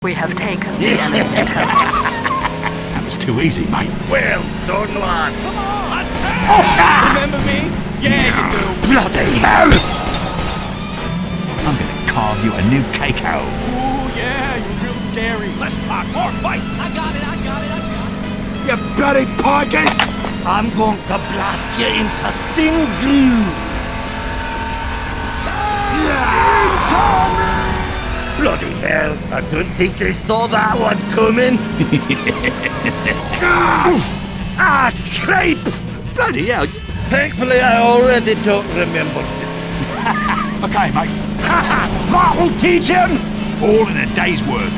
We have taken the enemy intelligence. That was too easy, mate. Well done, lad. Come on! Oh, Remember me? Yeah, you do. bloody hell! I'm gonna carve you a new cake-o. Ooh, yeah, you're real scary. Let's talk more fight. I got it. You bloody porkers! I'm going to blast you into thin glue. Bloody hell, I don't think they saw that one coming. Ah, creep! Bloody hell. Thankfully, I already don't remember this. Okay, mate. That'll teach him! All in a day's work.